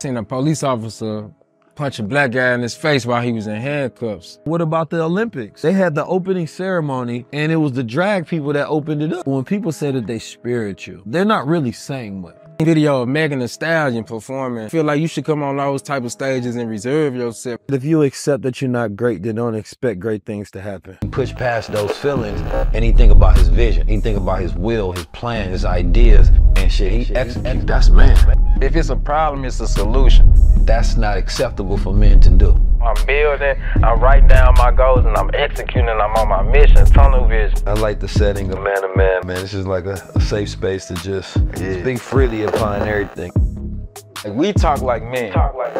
Seen a police officer punch a black guy in his face while he was in handcuffs. What about the Olympics? They had the opening ceremony and it was the drag people that opened it up. When people say that they spiritual, they're not really saying much. Video of Megan Thee Stallion performing. I feel like you should come on those type of stages and reserve yourself. If you accept that you're not great, then don't expect great things to happen. Push past those feelings and he think about his vision. He think about his will, his plan, his ideas, and shit. He execute. That's man. If it's a problem, it's a solution. That's not acceptable for men to do. I'm building, I'm writing down my goals, and I'm executing, I'm on my mission, tunnel vision. I like the setting of man to man. Man, this is like a safe space to just speak freely upon everything. Like, we talk like men.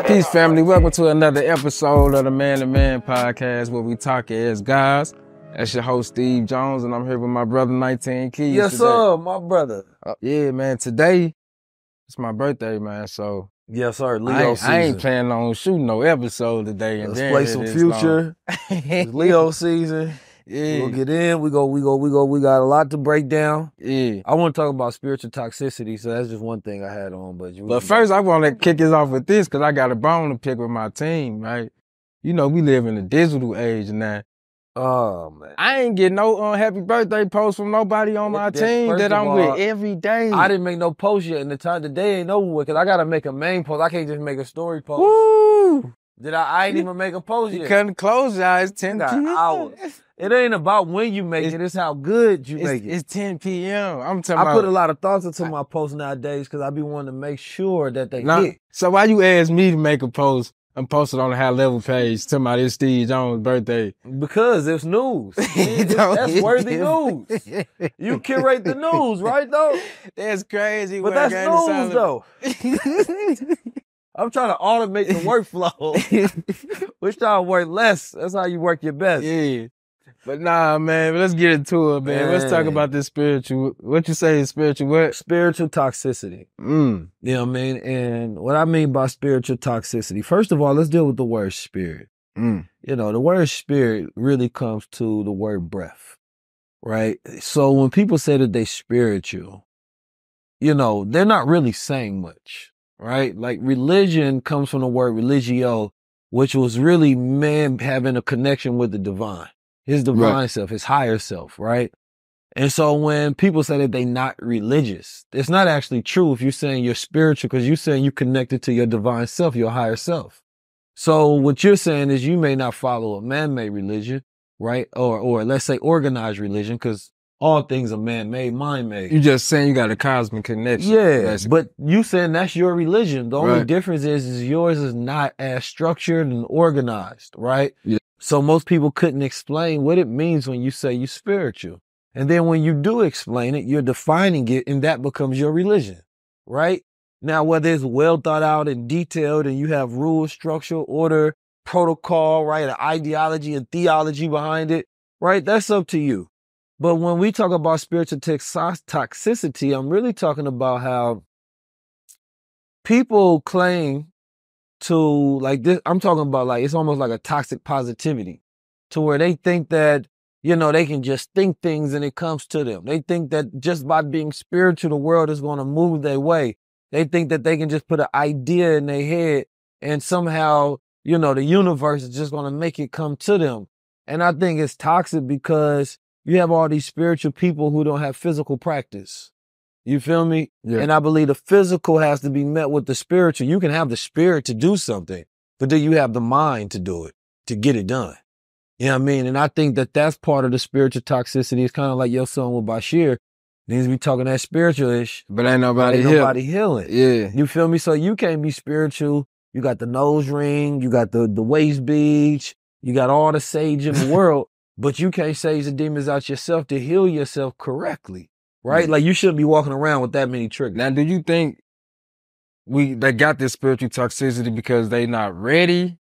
Peace, family. Welcome to another episode of the Man to Man podcast where we talk as guys. That's your host, Steve Jones, and I'm here with my brother, 19 Keys. Yes, sir, my brother. Yeah, man, today, it's my birthday, man, so. Yes, sir, Leo season. I ain't planning on shooting no episode today. Let's play some Future. It's Leo season. Yeah. We'll get in. We got a lot to break down. Yeah. I want to talk about spiritual toxicity, so that's just one thing I had on. But first, I want to kick us off with this because I got a bone to pick with my team, right? You know, we live in a digital age now. Oh, man. I ain't getting no happy birthday post from nobody on my team that I'm with every day. I didn't make no post yet, and the day ain't over with because I got to make a main post. I can't just make a story post. Woo! I ain't even make a post yet. You couldn't close your eyes. 10 p.m. hours. It ain't about when you make it. It's how good you make it. It's 10 p.m. I'm talking about. I put a lot of thoughts into my posts nowadays because I be wanting to make sure that they hit. So why you ask me to make a post? I'm posted on the high level page talking about it's Steve Jones' birthday. Because it's news. That's worthy news. You curate the news, right, though? That's crazy. But that's news, though. I'm trying to automate the workflow. We're trying to work less. That's how you work your best. Yeah. But nah, man, let's get into it, man. Let's talk about this spiritual. What you say is spiritual what? Spiritual toxicity. You know what I mean? And what I mean by spiritual toxicity, first of all, let's deal with the word spirit. You know, the word spirit really comes to the word breath, right? So when people say that they spiritual, you know, they're not really saying much, right? Like religion comes from the word religio, which was really man having a connection with the divine. His divine self, his higher self, right? And so when people say that they're not religious, it's not actually true if you're saying you're spiritual because you're saying you're connected to your divine self, your higher self. So what you're saying is you may not follow a man-made religion, right? Or let's say organized religion because all things are man-made, mind-made. You're just saying you got a cosmic connection. Yeah, basically. But you saying that's your religion. The only difference is yours is not as structured and organized, right? Yeah. So most people couldn't explain what it means when you say you're spiritual. And then when you do explain it, you're defining it and that becomes your religion, right? Now, whether it's well thought out and detailed and you have rules, structure, order, protocol, right? An ideology and theology behind it, right? That's up to you. But when we talk about spiritual toxicity, I'm really talking about how people claim to like this. I'm talking about like, it's almost like a toxic positivity to where they think that, you know, they can just think things and it comes to them. They think that just by being spiritual, the world is going to move their way. They think that they can just put an idea in their head and somehow, you know, the universe is just going to make it come to them. And I think it's toxic because you have all these spiritual people who don't have physical practice. You feel me? Yeah. And I believe the physical has to be met with the spiritual. You can have the spirit to do something, but then you have the mind to do it, to get it done. You know what I mean? And I think that that's part of the spiritual toxicity. It's kind of like your song with Bashir. Needs to be talking that spiritual-ish, but ain't nobody healing. Yeah. You feel me? So you can't be spiritual. You got the nose ring. You got the waist beads. You got all the sage in the world, but you can't sage the demons out yourself to heal yourself correctly. Right? Like you shouldn't be walking around with that many triggers. Now, do you think they got this spiritual toxicity because they not ready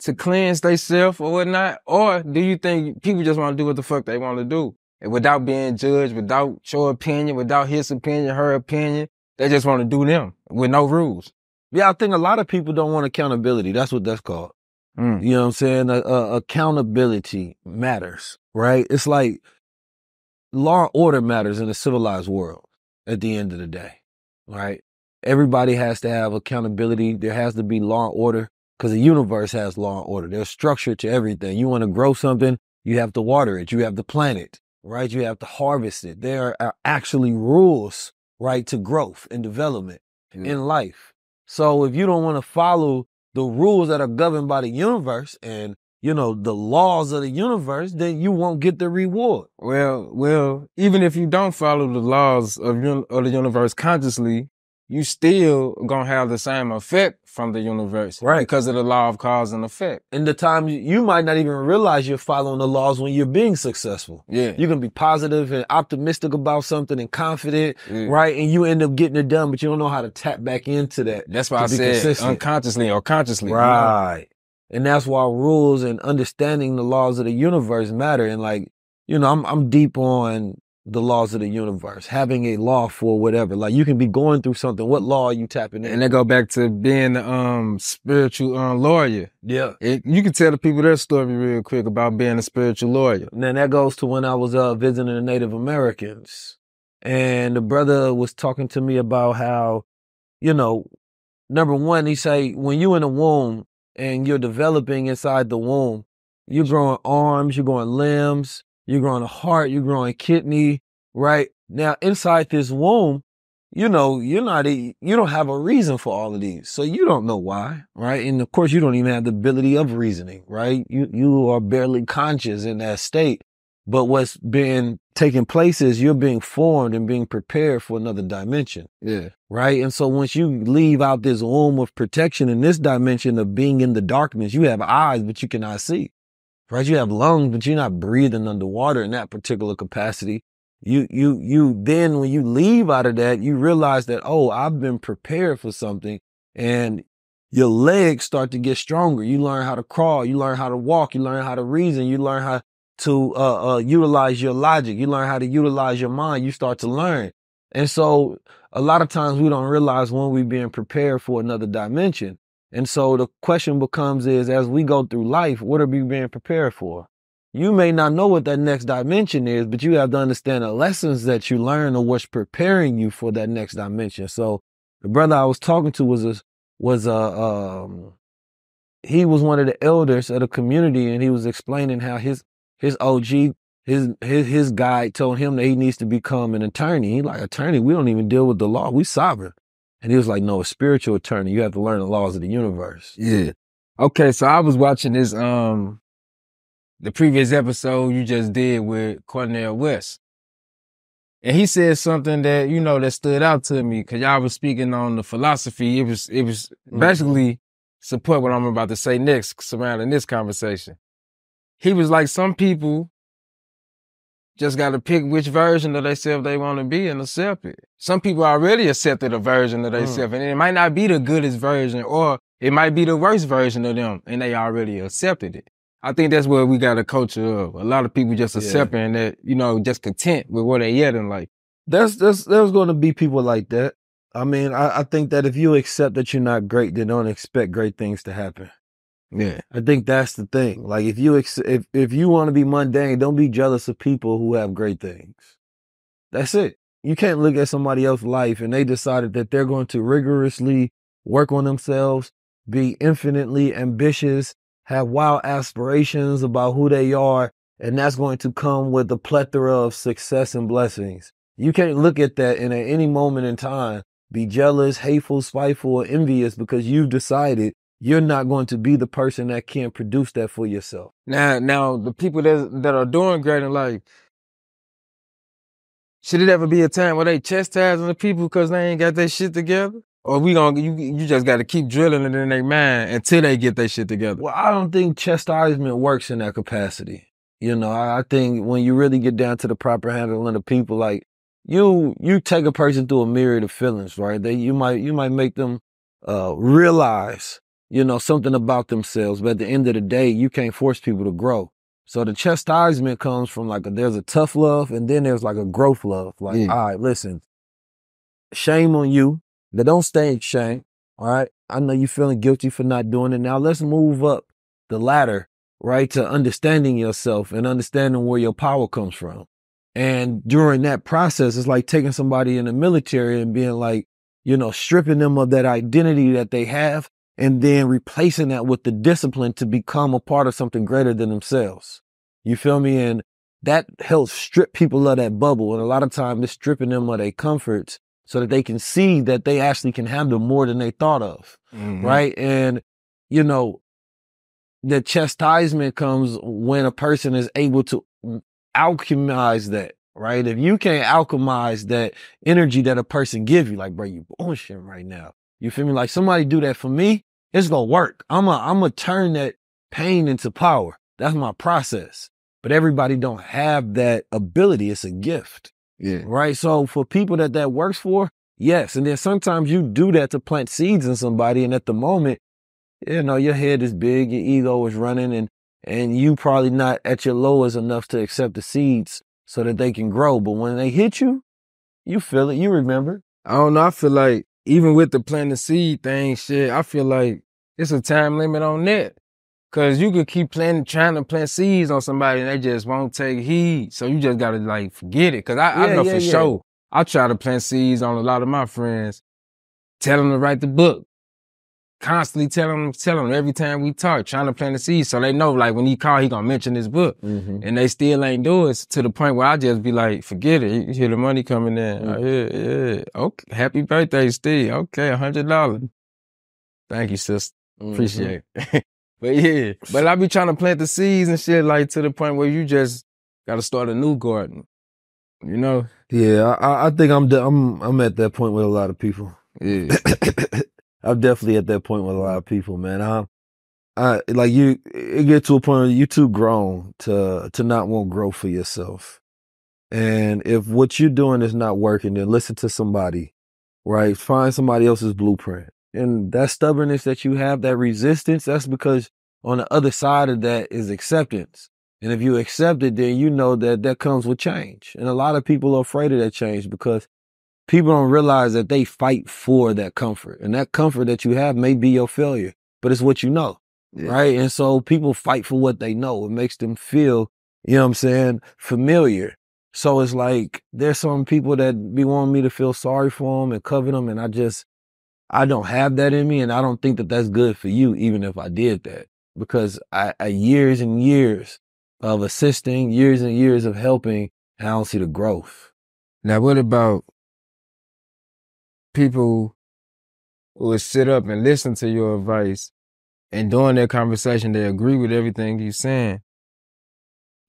to cleanse themselves or whatnot? Or do you think people just want to do what the fuck they want to do? And without being judged, without your opinion, without his opinion, her opinion, they just want to do them with no rules. Yeah, I think a lot of people don't want accountability. That's what that's called. You know what I'm saying? Accountability matters, right? It's like, law and order matters in a civilized world at the end of the day, right? Everybody has to have accountability. There has to be law and order because the universe has law and order. There's structure to everything. You want to grow something, you have to water it. You have to plant it, right? You have to harvest it. There are actually rules, right, to growth and development in life. So if you don't want to follow the rules that are governed by the universe and, you know, the laws of the universe, then you won't get the reward. Well, even if you don't follow the laws of the universe consciously, you still gonna have the same effect from the universe. Right. Because of the law of cause and effect. And the time you might not even realize you're following the laws when you're being successful. Yeah. You can be positive and optimistic about something and confident, right? And you end up getting it done, but you don't know how to tap back into that. That's why I said consistent. Unconsciously or consciously. Right. You know? And that's why rules and understanding the laws of the universe matter. And like, you know, I'm deep on the laws of the universe, having a law for whatever. Like you can be going through something. What law are you tapping in? And that go back to being the spiritual lawyer. Yeah. You can tell the people their story real quick about being a spiritual lawyer. And then that goes to when I was visiting the Native Americans. And the brother was talking to me about how, you know, number one, he say, when you in the womb and you're developing inside the womb, you're growing arms, you're growing limbs, you're growing a heart, you're growing kidney, right? Now, inside this womb, you know, you don't have a reason for all of these. So you don't know why, right? And of course, you don't even have the ability of reasoning, right? You are barely conscious in that state. But what's been taking place is you're being formed and being prepared for another dimension. Yeah. Right? And so once you leave out this womb of protection in this dimension of being in the darkness, you have eyes, but you cannot see. Right? You have lungs, but you're not breathing underwater in that particular capacity. You then when you leave out of that, you realize that, oh, I've been prepared for something, and your legs start to get stronger. You learn how to crawl, you learn how to walk, you learn how to reason, you learn how to utilize your logic, you learn how to utilize your mind, you start to learn. And so a lot of times we don't realize when we're being prepared for another dimension. And so the question becomes is, as we go through life, what are we being prepared for? You may not know what that next dimension is, but you have to understand the lessons that you learn or what's preparing you for that next dimension. So the brother I was talking to he was one of the elders of the community, and he was explaining how his OG, his guide told him that he needs to become an attorney. He like, attorney, we don't even deal with the law. We sovereign. And he was like, no, a spiritual attorney. You have to learn the laws of the universe. Yeah. Okay, so I was watching this, the previous episode you just did with Cornel West. And he said something that, you know, that stood out to me, because y'all was speaking on the philosophy. It was basically support what I'm about to say next surrounding this conversation. He was like, some people just got to pick which version of themselves they want to be and accept it. Some people already accepted a version of themselves, and it might not be the goodest version, or it might be the worst version of them, and they already accepted it. I think that's what we got a culture of. A lot of people just accepting that, you know, just content with where they at in life. There's going to be people like that. I mean, I think that if you accept that you're not great, then don't expect great things to happen. Yeah. I think that's the thing. Like if you want to be mundane, don't be jealous of people who have great things. That's it. You can't look at somebody else's life and they decided that they're going to rigorously work on themselves, be infinitely ambitious, have wild aspirations about who they are, and that's going to come with a plethora of success and blessings. You can't look at that and at any moment in time be jealous, hateful, spiteful, or envious because you've decided you're not going to be the person that can produce that for yourself. Now the people that are doing great in life, should it ever be a time where they chastising the people because they ain't got their shit together? Or you just got to keep drilling it in their mind until they get their shit together? Well, I don't think chastisement works in that capacity. You know, I think when you really get down to the proper handling of people, like you take a person through a myriad of feelings, right? You might make them realize, you know, something about themselves, but at the end of the day, you can't force people to grow. So the chastisement comes from there's a tough love, and then there's like a growth love. Like, all right, listen, shame on you. But don't stay in shame. All right. I know you're feeling guilty for not doing it. Now let's move up the ladder, right, to understanding yourself and understanding where your power comes from. And during that process, it's like taking somebody in the military and being like, stripping them of that identity that they have and then replacing that with the discipline to become a part of something greater than themselves. You feel me? And that helps strip people of that bubble. And a lot of times it's stripping them of their comforts so that they can see that they actually can handle more than they thought of. Mm-hmm. Right. And, the chastisement comes when a person is able to alchemize that, right? If you can't alchemize that energy that a person gives you, like, bro, you bullshit right now. You feel me? Like somebody do that for me, it's gonna work. I'm gonna turn that pain into power. That's my process. But everybody don't have that ability. It's a gift. Yeah. Right. So for people that works for, yes. And then sometimes you do that to plant seeds in somebody. And at the moment, your head is big, your ego is running, and you probably not at your lowest enough to accept the seeds so that they can grow. But when they hit you, you feel it, you remember. I don't know, I feel like even with the planting seed thing, shit, I feel like it's a time limit on that. Cause you could keep trying to plant seeds on somebody and they just won't take heed. So you just gotta like forget it. Cause I know for sure, I try to plant seeds on a lot of my friends, tell them to write the book. Constantly telling them every time we talk, trying to plant the seed so they know, like, when he call, he gonna mention this book. Mm-hmm. And they still ain't do it to the point where I just be like, forget it. You hear the money coming in. Mm-hmm. Yeah. Okay. Happy birthday, Steve. Okay, $100. Thank you, sister. Mm-hmm. Appreciate it. But yeah, but I be trying to plant the seeds and shit, like, to the point where you just gotta start a new garden. Yeah, I think I'm at that point with a lot of people. Yeah. I'm definitely at that point with a lot of people, man. It get to a point where you're too grown to not want growth for yourself. And if what you're doing is not working, then listen to somebody, right? Find somebody else's blueprint. And that stubbornness that you have, that resistance, that's because on the other side of that is acceptance. And if you accept it, then you know that comes with change. And a lot of people are afraid of that change because people don't realize that they fight for that comfort. And that comfort that you have may be your failure, but it's what you know, right? And so people fight for what they know. It makes them feel, familiar. So it's like there's some people that be wanting me to feel sorry for them and cover them, and I don't have that in me, and I don't think that that's good for you, even if I did that. Because I years and years of assisting, years and years of helping, and I don't see the growth. Now, what about people who would sit up and listen to your advice, and during that conversation, they agree with everything you're saying,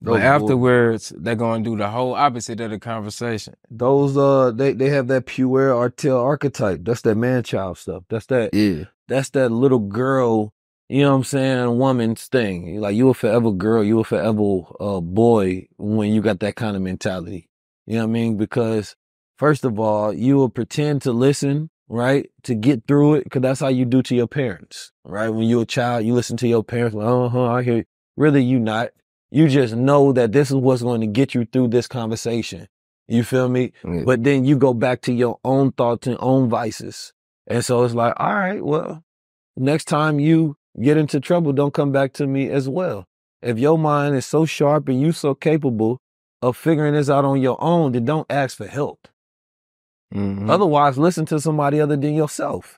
but afterwards, they're going to do the whole opposite of the conversation? Those, they have that puerile archetype. That's that man-child stuff. That's that little girl, woman's thing. Like, you a forever girl, you a forever boy when you got that kind of mentality. You know what I mean? Because first of all, you will pretend to listen, right? To get through it, because that's how you do to your parents, right? When you're a child, you listen to your parents, like, I hear you. Really, you not. You just know that this is what's going to get you through this conversation. You feel me? Mm. But then you go back to your own thoughts and own vices. And so it's like, all right, well, next time you get into trouble, don't come back to me as well. If your mind is so sharp and you so capable of figuring this out on your own, then don't ask for help. Mm-hmm. Otherwise, listen to somebody other than yourself.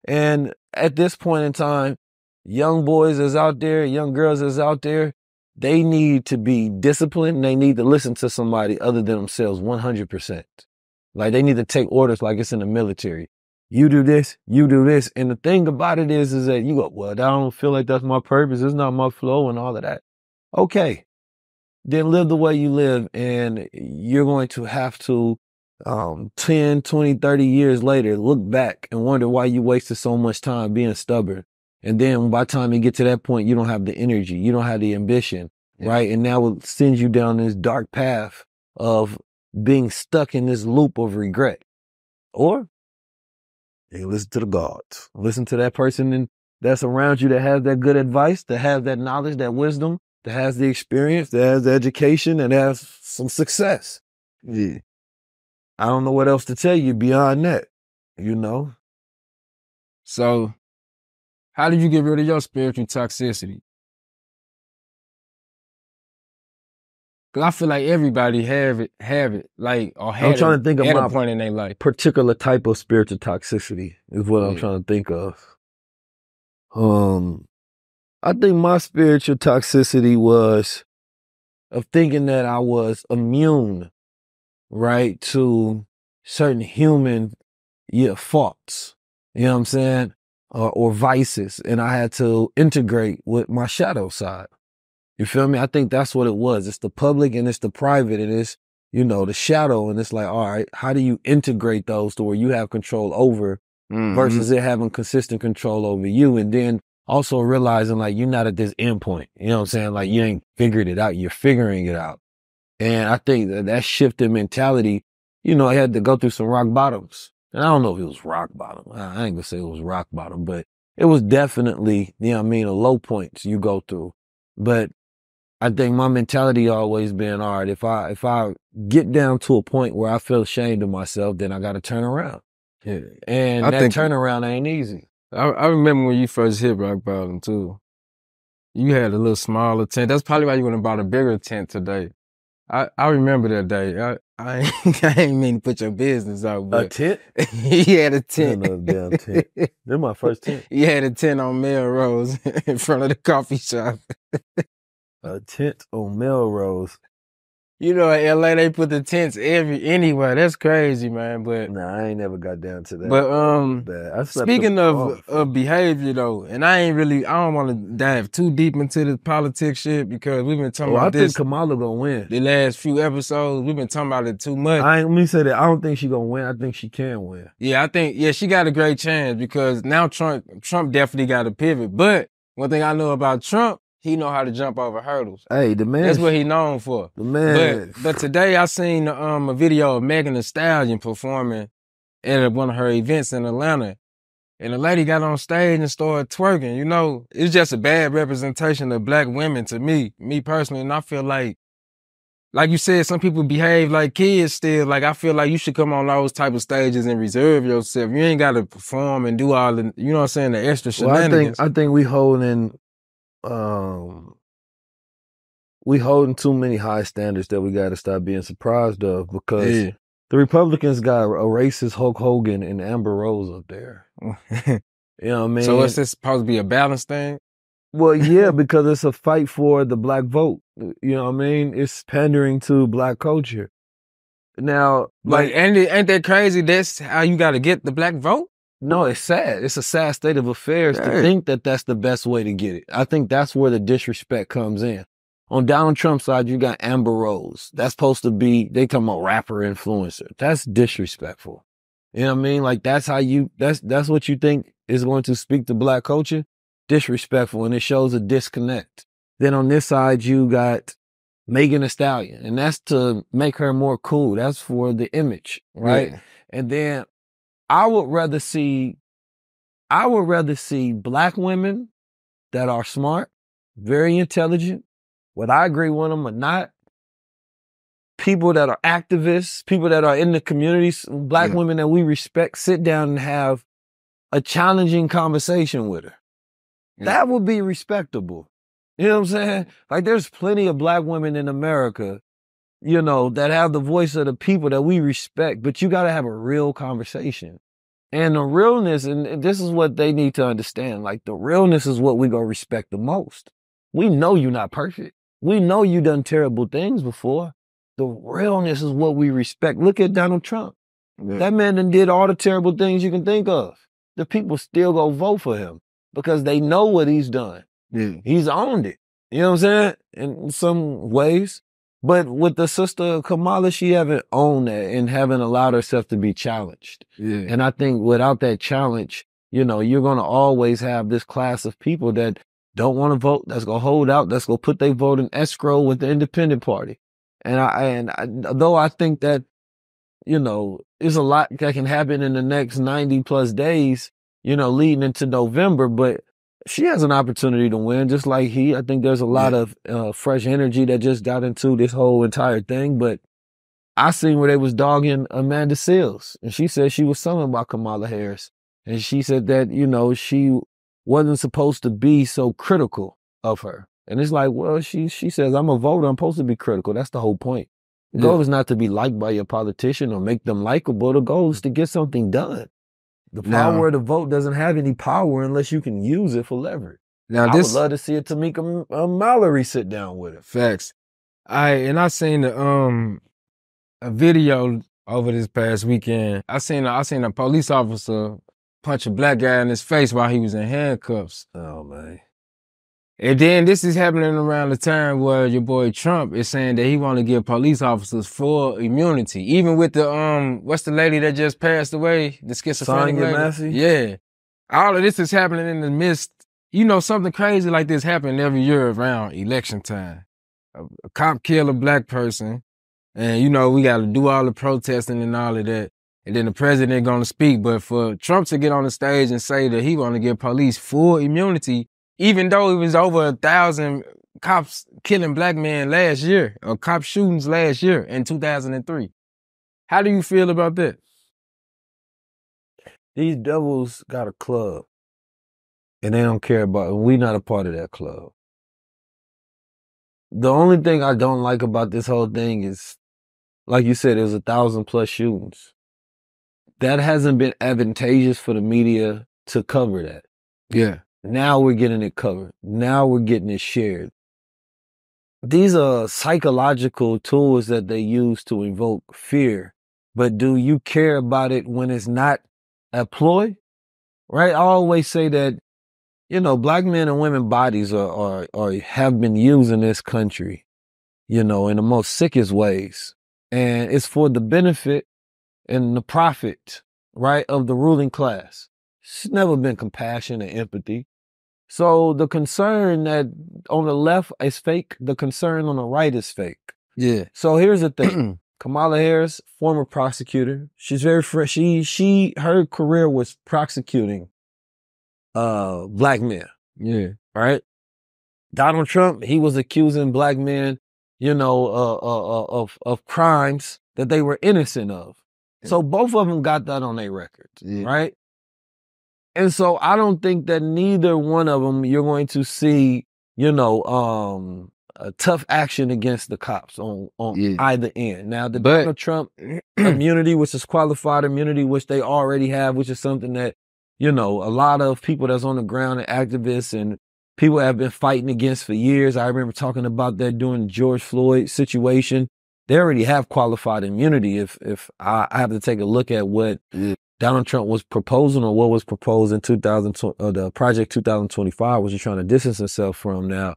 And at this point in time, young boys is out there, young girls is out there, they need to be disciplined. They need to listen to somebody other than themselves 100%. Like, they need to take orders like it's in the military. You do this, you do this. And the thing about it is that you go, well, I don't feel like that's my purpose. It's not my flow and all of that. Okay. Then live the way you live, and you're going to have to 10, 20, 30 years later, look back and wonder why you wasted so much time being stubborn. And then by the time you get to that point, you don't have the energy, you don't have the ambition, right? And now it sends you down this dark path of being stuck in this loop of regret. Or you listen to the gods, listen to that person that's around you that has that good advice, that has that knowledge, that wisdom, that has the experience, that has the education, that has some success. Yeah. I don't know what else to tell you beyond that, So, how did you get rid of your spiritual toxicity? Cause I feel like everybody have it, like, or had I'm trying to think of at my a point in their life. particular type of spiritual toxicity is what I'm trying to think of. I think my spiritual toxicity was of thinking that I was immune, right, to certain human faults. You know what I'm saying? Or vices. And I had to integrate with my shadow side. You feel me? I think that's what it was. It's the public and it's the private and it's, the shadow. And it's like, all right, how do you integrate those to where you have control over versus it having consistent control over you? And then also realizing like you're not at this endpoint. You know what I'm saying? Like you ain't figured it out. You're figuring it out. And I think that shift in mentality, I had to go through some rock bottoms. And I don't know if it was rock bottom. I ain't gonna say it was rock bottom, but it was definitely, a low points you go through. But I think my mentality always been, all right, if I get down to a point where I feel ashamed of myself, then I got to turn around. Yeah. And that turnaround ain't easy. I remember when you first hit rock bottom too. You had a little smaller tent. That's probably why you went and bought a bigger tent today. I remember that day. I ain't mean to put your business out, but a tent? He had a tent. No damn tent. That's my first tent. He had a tent on Melrose in front of the coffee shop. A tent on Melrose. In LA they put the tents anywhere. That's crazy, man. But nah, I ain't never got down to that. But speaking of behavior though, and I don't want to dive too deep into the politics shit because we've been talking about this. I think Kamala gonna win. The last few episodes, we've been talking about it too much. Let me say that I don't think she gonna win. I think she can win. Yeah, I think she got a great chance because now Trump definitely got to pivot. But one thing I know about Trump, he know how to jump over hurdles. Hey, the man. That's what he known for. The man. But today I seen a video of Megan Thee Stallion performing at one of her events in Atlanta. And the lady got on stage and started twerking. It's just a bad representation of black women to me personally. And I feel like you said, some people behave like kids still. Like, I feel like you should come on those type of stages and reserve yourself. You ain't got to perform and do all the, the extra shenanigans. I think we holding too many high standards that we got to stop being surprised of because the Republicans got a racist Hulk Hogan and Amber Rose up there. You know what I mean? So is this supposed to be a balance thing? Well, yeah, because it's a fight for the black vote. You know what I mean? It's pandering to black culture. Now, ain't that crazy? That's how you got to get the black vote? No, it's sad. It's a sad state of affairs to think that that's the best way to get it. I think that's where the disrespect comes in. On Donald Trump's side, you got Amber Rose. That's supposed to be, they talking about rapper influencer. That's disrespectful. You know what I mean? Like that's what you think is going to speak to black culture? Disrespectful, and it shows a disconnect. Then on this side, you got Megan Thee Stallion, and that's to make her more cool. That's for the image, right? Yeah. And then I would rather see black women that are smart, very intelligent, whether I agree with them or not, people that are activists, people that are in the communities, black women that we respect, sit down and have a challenging conversation with her. That would be respectable. You know what I'm saying? Like there's plenty of black women in America, that have the voice of the people that we respect, but you got to have a real conversation. And the realness, and this is what they need to understand, like the realness is what we gonna respect the most. We know you're not perfect. We know you done terrible things before. The realness is what we respect. Look at Donald Trump. Yeah. That man done did all the terrible things you can think of. The people still go vote for him because they know what he's done. Yeah. He's owned it. You know what I'm saying? In some ways. But with the sister Kamala, she haven't owned that and haven't allowed herself to be challenged. Yeah. And I think without that challenge, you're going to always have this class of people that don't want to vote, that's going to hold out, that's going to put their vote in escrow with the independent party. Though I think that, there's a lot that can happen in the next 90 plus days, leading into November, but she has an opportunity to win just like he. I think there's a lot of fresh energy that just got into this whole entire thing, but I seen where they was dogging Amanda Seales, and she said she was something about Kamala Harris, and she said that, she wasn't supposed to be so critical of her. And it's like, well, she says, I'm a voter. I'm supposed to be critical. That's the whole point. The goal is not to be liked by your politician or make them likable. The goal is to get something done. The power of the vote doesn't have any power unless you can use it for leverage. Now, I would love to see a Tamika Mallory sit down with it. Facts. I seen a video over this past weekend. I seen a police officer punch a black guy in his face while he was in handcuffs. Oh man. And then this is happening around the time where your boy Trump is saying that he want to give police officers full immunity, even with the what's the lady that just passed away, the schizophrenic lady? Massey? Yeah, all of this is happening in the midst. You know, something crazy like this happened every year around election time. A cop kill a black person, and you know we got to do all the protesting and all of that, and then the president gonna speak. But for Trump to get on the stage and say that he want to give police full immunity, even though it was over 1,000 cops killing black men last year, or cop shootings last year in 2003. How do you feel about that? These devils got a club, and they don't care about it. We're not a part of that club. The only thing I don't like about this whole thing is, like you said, there's 1,000+ shootings. That hasn't been advantageous for the media to cover that. Yeah. Now we're getting it covered. Now we're getting it shared. These are psychological tools that they use to invoke fear. But do you care about it when it's not a ploy? Right? I always say that, you know, black men and women bodies are have been used in this country, you know, in the most sickest ways. And it's for the benefit and the profit, right, of the ruling class. It's never been compassion and empathy. So the concern that on the left is fake, the concern on the right is fake. Yeah. So here's the thing. Kamala Harris, former prosecutor, she's very fresh. Her career was prosecuting black men. Yeah. Right? Donald Trump, he was accusing black men, you know, of crimes that they were innocent of. So both of them got that on their records, right? And so I don't think that neither one of them you're going to see, you know, a tough action against the cops on either end. Now, the Donald Trump immunity, which is qualified immunity, which they already have, which is something that, you know, a lot of people that's on the ground and activists and people have been fighting against for years. I remember talking about that during the George Floyd situation. They already have qualified immunity. If I have to take a look at what Donald Trump was proposing or what was proposed in the Project 2025, which he's trying to distance himself from now.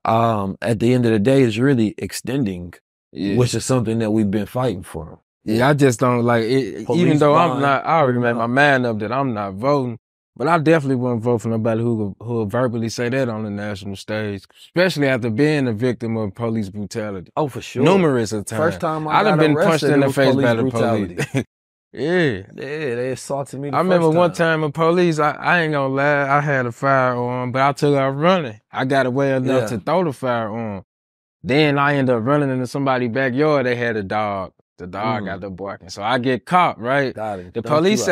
At the end of the day, it's really extending, which is something that we've been fighting for. Yeah, I just don't like it. Even though I'm not, I already made my mind up that I'm not voting, but I definitely wouldn't vote for nobody who will verbally say that on the national stage, especially after being a victim of police brutality. Oh, for sure. Numerous of times. First time I'd have been punched in the face by the brutality. police. Yeah, they assaulted me. I remember one time a police, I ain't gonna lie, I had a firearm, but I took off running. I got away enough to throw the firearm. Then I ended up running into somebody's backyard. They had a dog. The dog got the barking. So I get caught, right? The police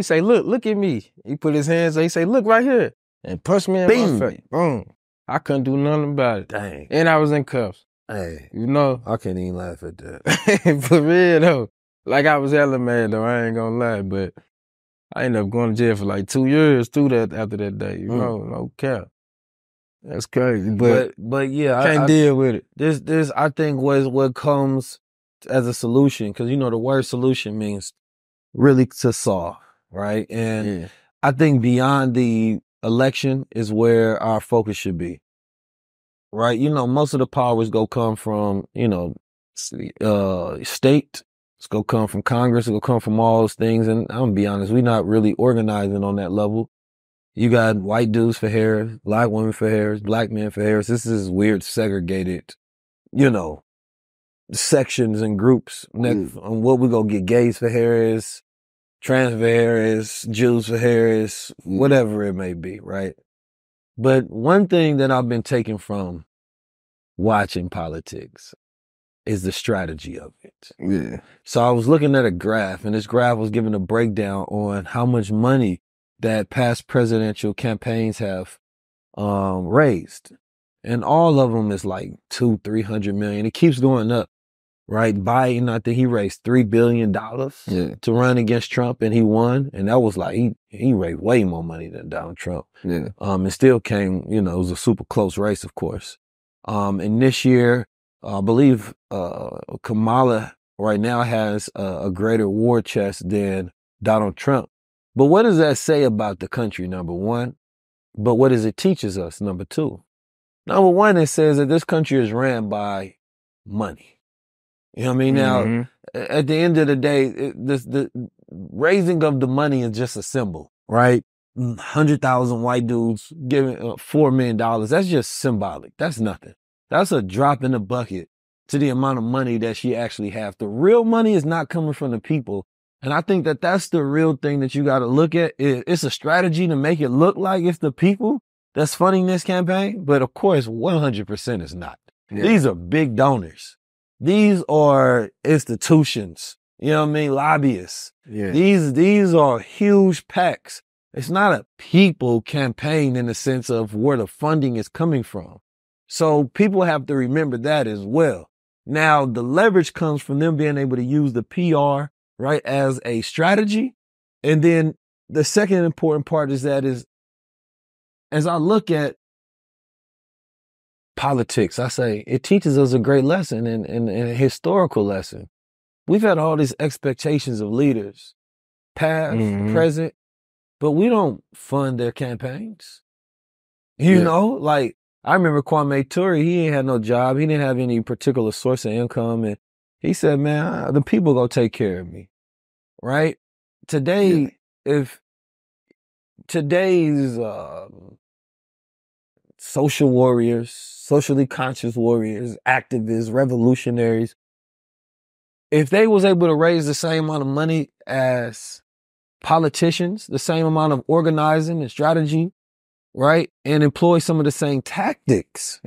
say, look at me. He put his hands, he say, look right here. And punched me in my face. Boom. I couldn't do nothing about it. Dang. And I was in cuffs. Hey. You know? I can't even laugh at that. For real though. Like I was hella mad though, I ain't gonna lie, but I ended up going to jail for like 2 years after that day. You know, no cap. That's crazy. But yeah, can't deal with it. This I think was what comes as a solution, because you know the word solution means really to solve, right? And I think beyond the election is where our focus should be. Right? You know, most of the powers go come from, you know, state. It's gonna come from Congress. It's gonna come from all those things. And I'm gonna be honest, we're not really organizing on that level. You got white dudes for Harris, black women for Harris, black men for Harris. This is weird, segregated, you know, sections and groups. Next, on what we gonna get: gays for Harris, trans for Harris, Jews for Harris, whatever it may be, right? But one thing that I've been taking from watching politics is the strategy of it. Yeah. So I was looking at a graph, and this graph was giving a breakdown on how much money that past presidential campaigns have raised. And all of them is like 200-300 million. It keeps going up, right? Biden, I think he raised $3 billion to run against Trump, and he won. And that was like, he raised way more money than Donald Trump. Yeah. And still came, it was a super close race, of course. And this year, I believe Kamala right now has a greater war chest than Donald Trump. But what does that say about the country, number one? But what does it teaches us, number two? Number one, it says that this country is ran by money. You know what I mean? Now, at the end of the day, the raising of the money is just a symbol, right? 100,000 white dudes giving $4 million. That's just symbolic. That's nothing. That's a drop in the bucket to the amount of money that she actually has. The real money is not coming from the people. And I think that that's the real thing that you got to look at. It's a strategy to make it look like it's the people that's funding this campaign. But of course, 100% is not. Yeah. These are big donors. These are institutions, you know what I mean? Lobbyists. Yeah. These are huge PACs. It's not a people campaign in the sense of where the funding is coming from. So people have to remember that as well. Now, the leverage comes from them being able to use the PR, right, as a strategy. And then the second important part is as I look at politics, I say it teaches us a great lesson and a historical lesson. We've had all these expectations of leaders, past, present, but we don't fund their campaigns. You know, like I remember Kwame Ture, he ain't had no job. He didn't have any particular source of income. And he said, man, the people gonna take care of me. Right? Today, if today's social warriors, socially conscious warriors, activists, revolutionaries, if they was able to raise the same amount of money as politicians, the same amount of organizing and strategy, right, and employ some of the same tactics,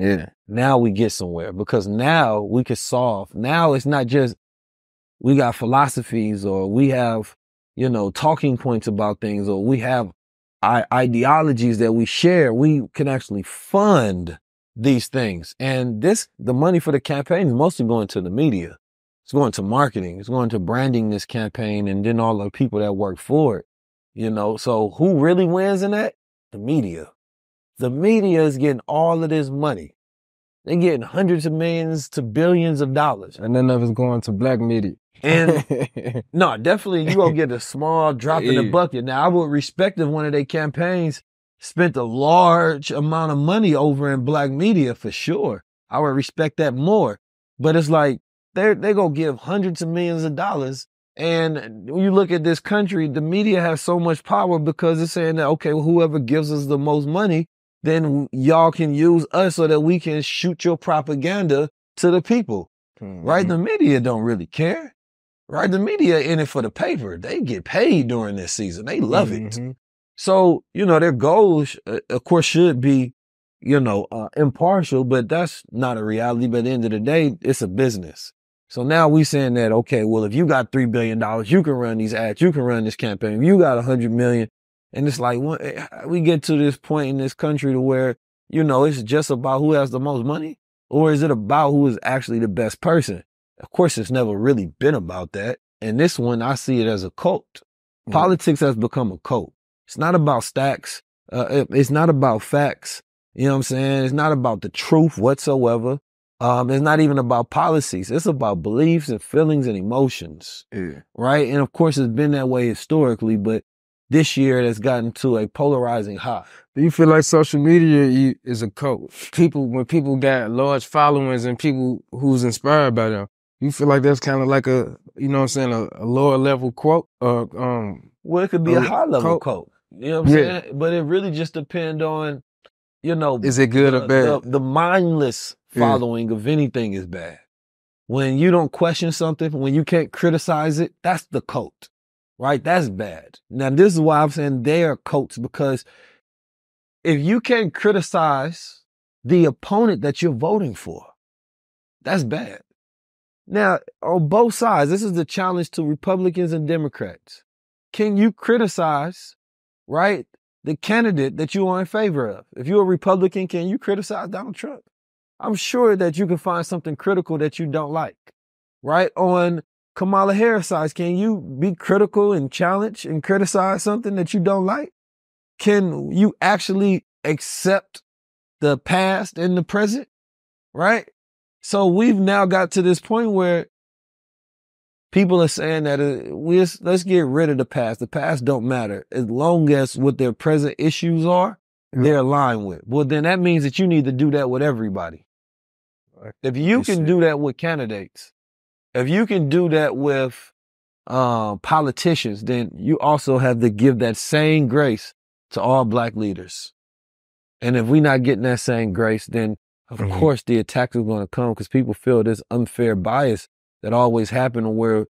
now we get somewhere, because now we can solve. Now it's not just we got philosophies or we have, talking points about things, or we have ideologies that we share. We can actually fund these things. And the money for the campaign is mostly going to the media. It's going to marketing. It's going to branding this campaign, and then all the people that work for it, So who really wins in that? The media. The media is getting all of this money. They're getting hundreds of millions to billions of dollars. And none of it's going to black media. And no, definitely you gonna get a small drop in the bucket. Now, I would respect if one of their campaigns spent a large amount of money over in black media for sure. I would respect that more. But it's like they're gonna give hundreds of millions of dollars. And when you look at this country, the media has so much power because it's saying that, okay, well, whoever gives us the most money, then y'all can use us so that we can shoot your propaganda to the people. Right? The media don't really care. Right? The media in it for the paper. They get paid during this season. They love it. So, their goals, of course, should be, impartial, but that's not a reality. But at the end of the day, it's a business. So now we saying that, okay, well, if you got $3 billion, you can run these ads, you can run this campaign. You got 100 million. And it's like, we get to this point in this country to where, it's just about who has the most money, or is it about who is actually the best person? Of course, it's never really been about that. And this one, I see it as a cult. Politics has become a cult. It's not about stacks. It's not about facts. You know what I'm saying? It's not about the truth whatsoever. It's not even about policies. It's about beliefs and feelings and emotions. Right? And of course, it's been that way historically, but this year it has gotten to a polarizing high. Do you feel like social media is a cult? When people got large followings and people who's inspired by them, you feel like that's kind of like a lower level quote? Well, it could be a high level quote. You know what I'm saying? But it really just depends on, is it good or bad? The mindless following of anything is bad. When you don't question something, when you can't criticize it, that's the cult, right? That's bad. Now, this is why I'm saying they are cults, because if you can't criticize the opponent that you're voting for, that's bad. Now, on both sides, this is the challenge to Republicans and Democrats. Can you criticize, right, the candidate that you are in favor of. If you're a Republican, can you criticize Donald Trump? I'm sure that you can find something critical that you don't like, right? On Kamala Harris' side, can you be critical and challenge and criticize something that you don't like? Can you actually accept the past and the present, right? So we've now got to this point where people are saying that let's get rid of the past. The past don't matter as long as what their present issues are, they're aligned with. Well, then that means that you need to do that with everybody. If you can do that with candidates, if you can do that with politicians, then you also have to give that same grace to all Black leaders. And if we're not getting that same grace, then of course the attacks are going to come because people feel this unfair bias that always happen where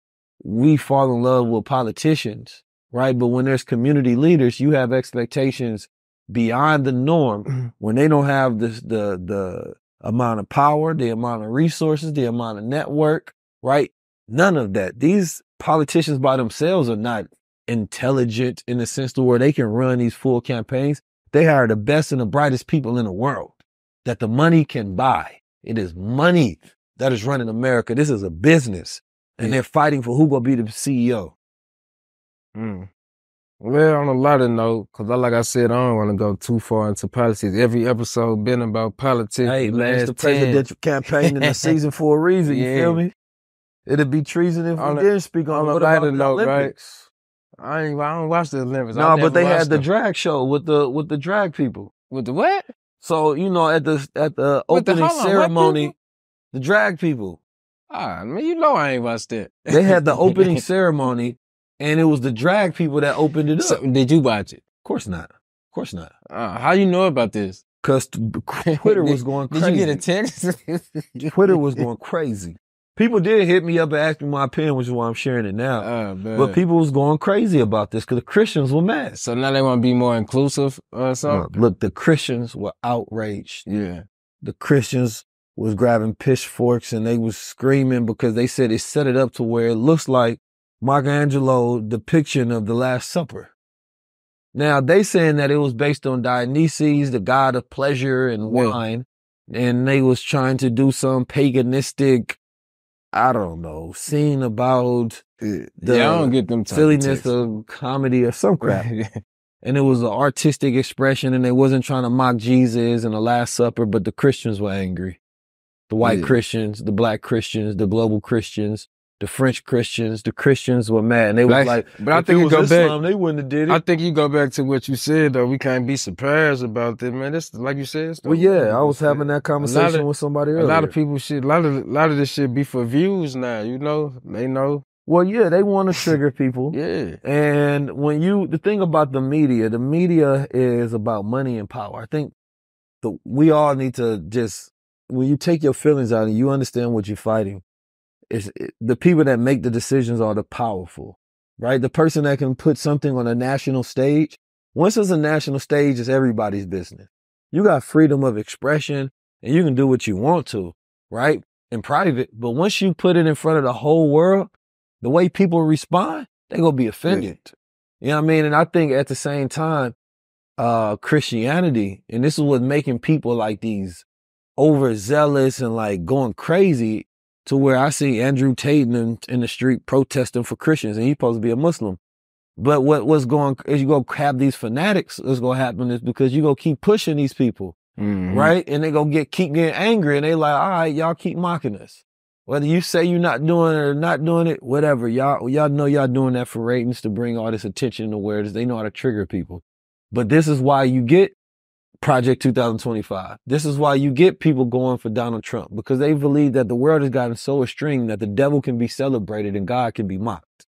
we fall in love with politicians, right? But when there's community leaders, you have expectations beyond the norm when they don't have the amount of power, the amount of resources, the amount of network, right? None of that. These politicians by themselves are not intelligent in the sense to where they can run these full campaigns. They hire the best and the brightest people in the world that the money can buy. It is money that is running America. This is a business, and they're fighting for who gonna be the CEO. Well, on a lighter note, because like I said, I don't want to go too far into politics. Every episode been about politics. Hey, man, it's the presidential campaign in the season for a reason, you feel me? It'd be treason if we didn't speak on a what lighter about the note, Olympics. Right? I don't watch the Olympics. No, but they had the drag show with the drag people. With the what? So, you know, at the opening ceremony, the drag people. Ah, man, you know I ain't watched that. They had the opening ceremony, and it was the drag people that opened it up. So, did you watch it? Of course not. Of course not. How you know about this? Because Twitter was going crazy. Did you get a text? Twitter was going crazy. People did hit me up and ask me my opinion, which is why I'm sharing it now. But people was going crazy about this because the Christians were mad. So now they want to be more inclusive or something? Look, the Christians were outraged. Yeah. The Christians was grabbing pitchforks and they was screaming because they said it set it up to where it looks like Michelangelo's depiction of the Last Supper. Now, they saying that it was based on Dionysus, the god of pleasure and wine, and they was trying to do some paganistic, I don't know, scene about the I don't get them silliness of comedy or some crap. And it was an artistic expression and they wasn't trying to mock Jesus and the Last Supper, but the Christians were angry. The white Christians, the Black Christians, the global Christians, the French Christians, the Christians were mad. And they was like, but I think you go Islam, they wouldn't have did it. I think you go back to what you said, though. We can't be surprised about this, man. This, like you said. Well, yeah, I was having that conversation with somebody earlier. A lot of people shit, a lot of this shit be for views now, you know? They know. Well, yeah, they want to trigger people. Yeah. And the thing about the media is about money and power. I think we all need to just, when you take your feelings out and you understand what you're fighting, the people that make the decisions are the powerful, right? The person that can put something on a national stage. Once it's a national stage, it's everybody's business. You got freedom of expression and you can do what you want to, right? In private. But once you put it in front of the whole world, the way people respond, they're going to be offended. You know what I mean? And I think at the same time, Christianity, and this is what's making people like these overzealous and like going crazy, to where I see Andrew Tate in the street protesting for Christians, and he's supposed to be a Muslim. But what's going is you go have these fanatics. What's going to happen is because you go keep pushing these people, right? And they go keep getting angry, and they like, all right, y'all keep mocking us. Whether you say you're not doing it or not doing it, whatever. Y'all know y'all doing that for ratings to bring all this attention to where they know how to trigger people. But this is why you get Project 2025. This is why you get people going for Donald Trump, because they believe that the world has gotten so extreme that the devil can be celebrated and God can be mocked.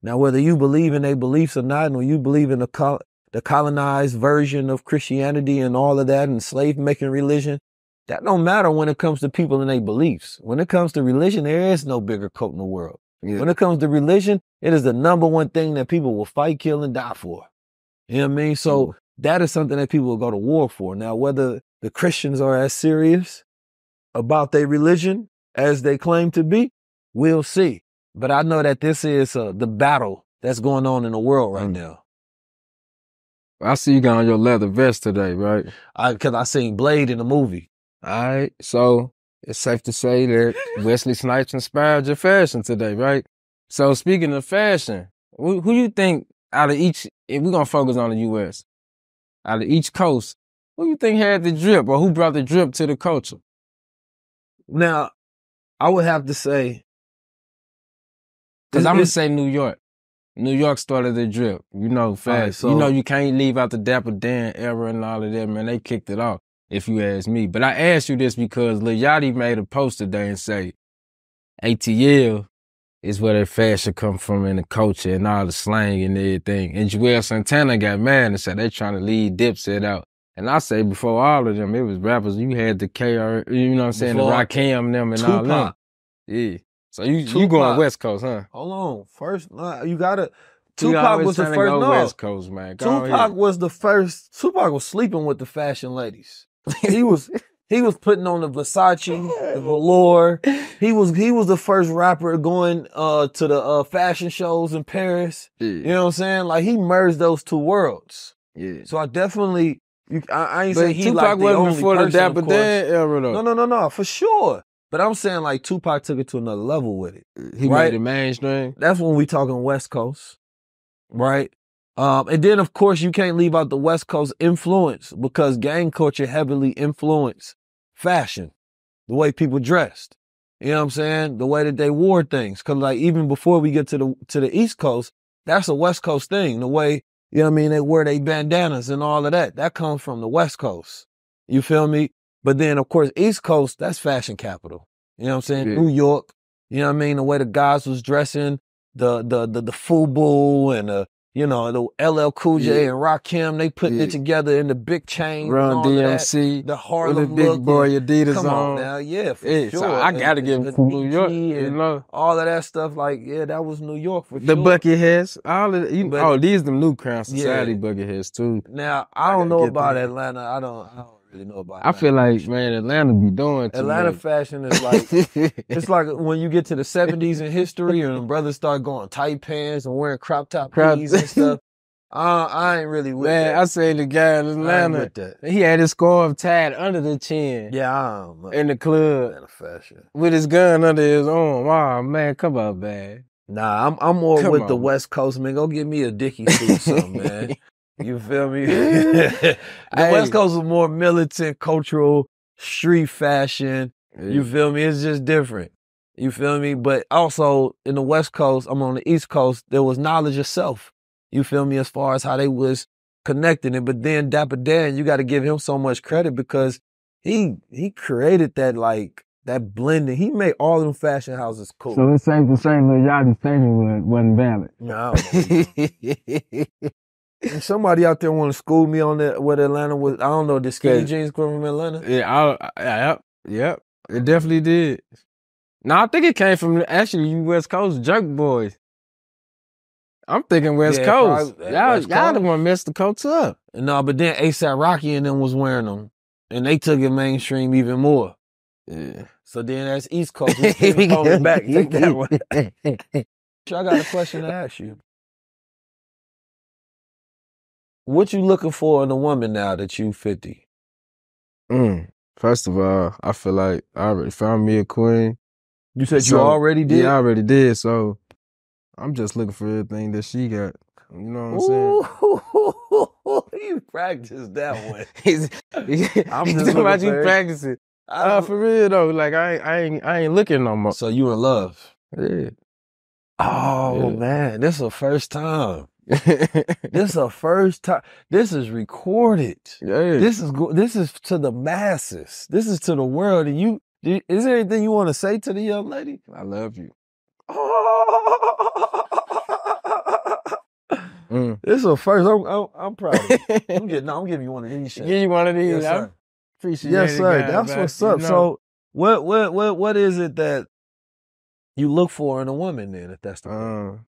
Now, whether you believe in their beliefs or not, or you believe in the colonized version of Christianity and all of that and slave-making religion, that don't matter when it comes to people and their beliefs. When it comes to religion, there is no bigger coat in the world. Yeah. When it comes to religion, it is the number one thing that people will fight, kill, and die for. You know what I mean? So that is something that people will go to war for. Now, whether the Christians are as serious about their religion as they claim to be, we'll see. But I know that this is the battle that's going on in the world right now. I see you got on your leather vest today, right? Because I seen Blade in the movie. All right, so it's safe to say that Wesley Snipes inspired your fashion today, right? So speaking of fashion, who you think out of each, if we're going to focus on the U.S., out of each coast, who you think had the drip or who brought the drip to the culture? Now, I would have to say... Because I'm going to say New York. New York started the drip, you know, fast. Right, so, you know, you can't leave out the Dapper Dan era and all of that, man. They kicked it off, if you ask me. But I asked you this because Lil Yachty made a post today and say, ATL is where their fashion come from and the culture and all the slang and everything. And Joel Santana got mad and said they trying to lead Dipset out. And I say before all of them, it was rappers. You had the KR, you know what I'm saying, the Rakim, them and Tupac. All them. Yeah. So you going West Coast, huh? Hold on. First, you gotta. Tupac was the first. No, West Coast, man. Tupac was the first. Tupac was sleeping with the fashion ladies. He was putting on the Versace, the velour. He was the first rapper going to the fashion shows in Paris. Yeah. You know what I'm saying? Like he merged those two worlds. Yeah. So I definitely. I ain't saying he Tupac like the wasn't only before person, the Dapper Dan era though. No, for sure. But I'm saying like Tupac took it to another level with it. He made it mainstream. That's when we talking West Coast, right? And then of course you can't leave out the West Coast influence because gang culture heavily influenced fashion, the way people dressed. You know what I'm saying? The way that they wore things. Cause like even before we get to the East Coast, that's a West Coast thing. The way, you know what I mean, they wear their bandanas and all of that. That comes from the West Coast. You feel me? But then, of course, East Coast, that's fashion capital. You know what I'm saying? Yeah. New York, you know what I mean? The way the guys was dressing, the FUBU and the LL Cool J and Rakim, they putting it together in the big chain. Run DMC, the Harlem with the big boy Adidas come on. Now, yeah, for sure. So I gotta give him New York, you know. All of that stuff, like, yeah, that was New York for sure. The bucket heads, all of these the new Crownz Society bucket heads too. Now, I don't know about Atlanta. I don't really know about Atlanta. I feel like, man, Atlanta be doing too Atlanta much. fashion is like, it's like when you get to the 70s in history and brothers start going tight pants and wearing crop top tees and stuff. I ain't really with that. I say the guy in Atlanta, he had his scarf tied under the chin. Yeah, in the club. Atlanta fashion. With his gun under his arm. Oh, man, come on, man. Nah, I'm more with the West Coast, man. Go get me a Dickie suit or something, man. You feel me? The West Coast is more militant, cultural, street fashion. Yeah. You feel me? It's just different. You feel me? But also in the West Coast, I'm on the East Coast, there was knowledge of self. You feel me? As far as how they was connecting it. But then Dapper Dan, you got to give him so much credit because he created that that blending. He made all them fashion houses cool. So it's safe to say Lil Yachty's statement wasn't valid. No. Somebody out there want to school me on that, what Atlanta was. I don't know, did skinny jeans come from Atlanta? Yeah, yep. It definitely did. No, I think it came from actually you West Coast jerk boys. I'm thinking West Coast. Y'all the one messed the coats up. No, but then A$AP Rocky and them was wearing them. And they took it mainstream even more. Yeah. So then that's East Coast. We keep going back. Take that one. I got a question to ask you. What you looking for in a woman now that you 50? First of all, I feel like I already found me a queen. You said you already did? Yeah, I already did. So I'm just looking for everything that she got. You know what I'm saying? You practiced that one. I'm just talking about you practicing. For real though, like I ain't looking no more. So you in love? Yeah. Oh man, this is the first time. This is the first time. This is recorded. Yeah. This is to the masses. This is to the world. And is there anything you want to say to the young lady? I love you. This is the first. I'm proud of you. I'm giving you one of these. Give you one of these. Yes, sir. Appreciate yes, sir. Guy, that's what's up. You know. So what is it that you look for in a woman then, if that's the thing?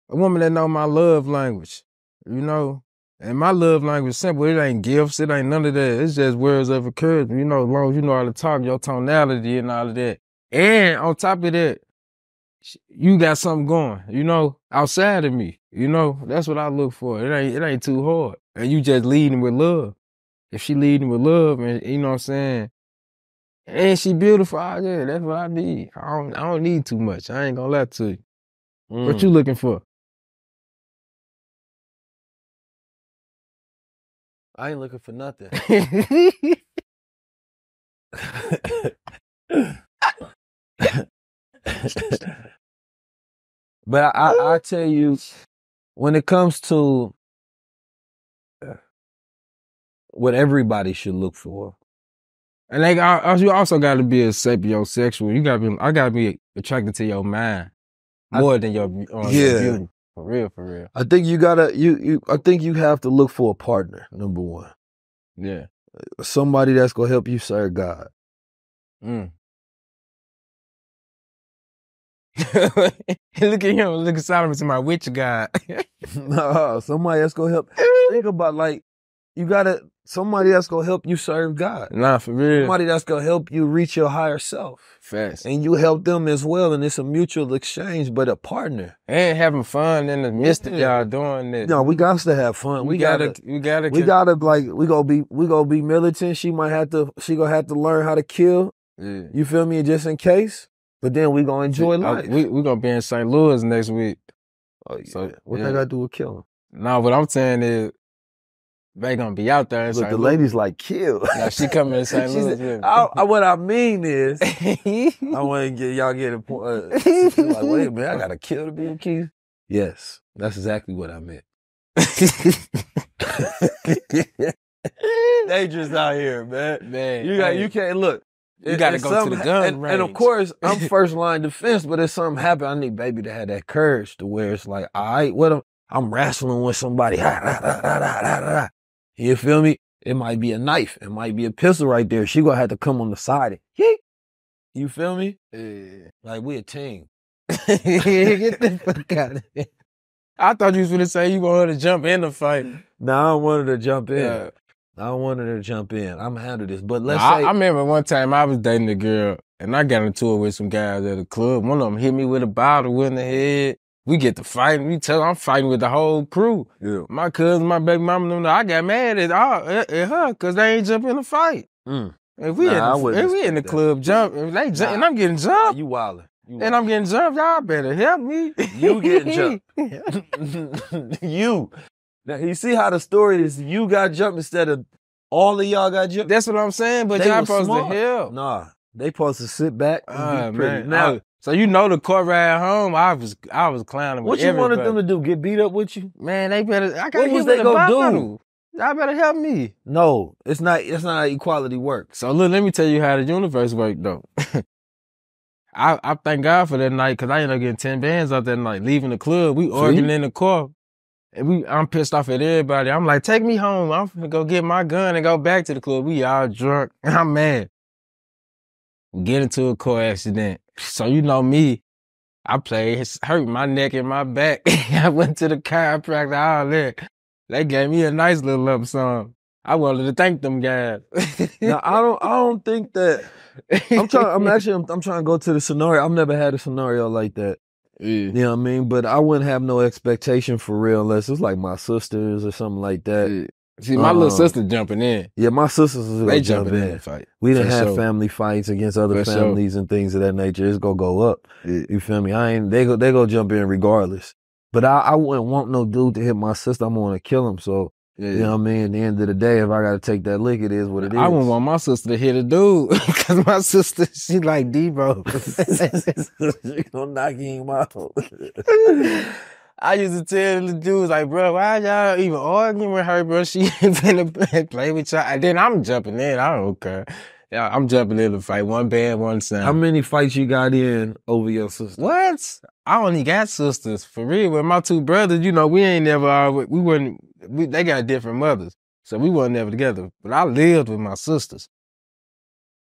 A woman that know my love language, you know? And my love language is simple. It ain't gifts. It ain't none of that. It's just words of encouragement. You know, as long as you know how to talk, your tonality and all of that. And on top of that, you got something going, you know, outside of me. You know, that's what I look for. It ain't too hard. And you just leading with love. If she leading with love and you know what I'm saying, and she beautiful, yeah, that's what I need. I don't need too much. I ain't gonna lie to you. What you looking for? I ain't looking for nothing. But I tell you, when it comes to what everybody should look for, and like you also got to be a sapiosexual. I gotta be attracted to your mind more than your beauty. For real. I think I think you have to look for a partner, number one. Yeah. Somebody that's gonna help you serve God. Look at him, look at Solomon to my witch God. No, somebody that's gonna help. Think about somebody that's gonna help you serve God. Nah, for real. Somebody that's gonna help you reach your higher self. Fast. And you help them as well, and it's a mutual exchange, but a partner. And having fun in the midst of y'all doing this. No, we got to have fun. We gonna be militant. She gonna have to learn how to kill. Yeah. You feel me? Just in case. But then we gonna enjoy life. We gonna be in St. Louis next week. Oh, yeah. So what they gotta do with killing? No, what I'm saying is they gonna be out there in St. Louis. The ladies like kill. Now she coming to St. Louis. What I mean is, I want to get y'all get a point. Like, wait a minute, I gotta kill to be a key. Yes, that's exactly what I meant. Dangerous out here, man. You can't look. You gotta go to the gun range. And of course, I'm first line defense, but if something happen, I need baby to have that courage to where it's like, all right, I'm wrestling with somebody. You feel me? It might be a knife. It might be a pistol right there. She gonna have to come on the side. You feel me? Yeah. Like we a team. Get the fuck out of here. I thought you was gonna say you wanted to jump in the fight. No, I don't want her to jump in. Yeah. I don't want her to jump in. I'm gonna handle this. But let's say... I remember one time I was dating a girl and I got into it with some guys at a club. One of them hit me with a bottle in the head. We get to fighting. I'm fighting with the whole crew. Yeah. My cousin, my baby mama, I got mad at her because they ain't jumping in the fight. If we in the club jumping, and I'm getting jumped. You wildin'. And I'm getting jumped. Y'all better help me. You getting jumped. You. Now, you see how the story is, you got jumped instead of all of y'all got jumped? That's what I'm saying, but y'all supposed to help. Nah, they supposed to sit back and be pretty. Man. Now, so you know the court ride home, I was clowning with what you wanted them to do, get beat up with you? Man, they better, what was they gonna do? Y'all better help me. No, it's not how equality works. So look, let me tell you how the universe works though. I thank God for that night because I ended up getting 10 bands out that night, leaving the club. We arguing in the car. And I'm pissed off at everybody. I'm like, take me home. I'm finna go get my gun and go back to the club. We all drunk. And I'm mad. Get into a car accident. So you know me. I played, hurt my neck and my back. I went to the chiropractor, all that. They gave me a nice little lump sum. I wanted to thank them guys. Now, I don't think that, I'm trying to go to the scenario. I've never had a scenario like that. Yeah. You know what I mean? But I wouldn't have no expectation for real unless it's like my sisters or something like that. Yeah. See, my little sister jumping in. Yeah, my sisters was they jumping in the fight. We didn't have family fights against other families and things of that nature. It's gonna go up. Yeah. You feel me? They go jump in regardless. But I wouldn't want no dude to hit my sister. I'm gonna kill him. So you know what I mean? At the end of the day, if I gotta take that lick, it is what it is. I wouldn't want my sister to hit a dude because my sister, she like Debo. She gonna knock him out. I used to tell the dudes like, bro, why y'all even arguing with her, bro? She ain't finna play with y'all. And then I'm jumping in. I don't care. Yeah, I'm jumping in the fight. One band, one sound. How many fights you got in over your sister? What? I only got sisters. For real. With my two brothers, you know, we ain't never, they got different mothers. So we weren't never together. But I lived with my sisters.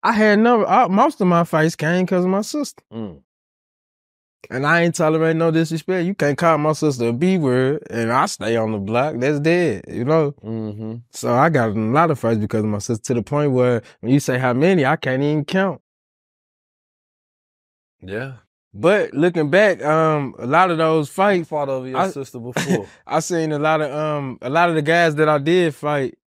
I had most of my fights came because of my sister. And I ain't tolerating no disrespect. You can't call my sister a B word and I stay on the block. That's dead, you know? Mm-hmm. So I got in a lot of fights because of my sister to the point where when you say how many, I can't even count. Yeah. But looking back, a lot of those fights, fought over your sister before. I seen a lot of the guys that I did fight.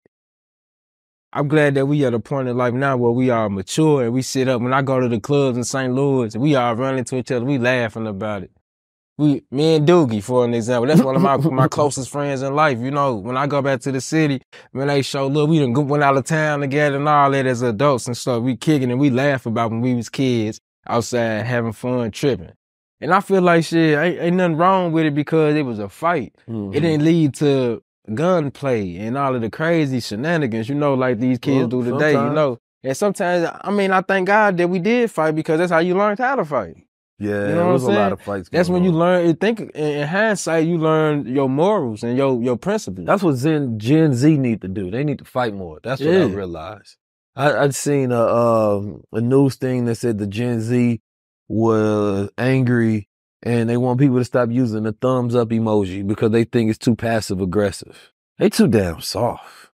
I'm glad that we at a point in life now where we are mature and we sit up. When I go to the clubs in St. Louis, we all run into each other. We laughing about it. Me and Doogie, for an example, that's one of my closest friends in life. You know, when I go back to the city, when they show, look, we done went out of town together and all that as adults and stuff. We kicking and we laugh about when we was kids outside having fun, tripping. And I feel like shit, ain't nothing wrong with it because it was a fight. It didn't lead to gunplay and all of the crazy shenanigans, you know, like these kids do today, you know. And sometimes, I mean, I thank God that we did fight because that's how you learned how to fight. Yeah, you know it was a lot of fights. That's when you learn. In hindsight, you learn your morals and your principles. That's what Gen Z need to do. They need to fight more. That's what I realized. I'd seen a news thing that said the Gen Z was angry and they want people to stop using the thumbs up emoji because they think it's too passive aggressive. They too damn soft.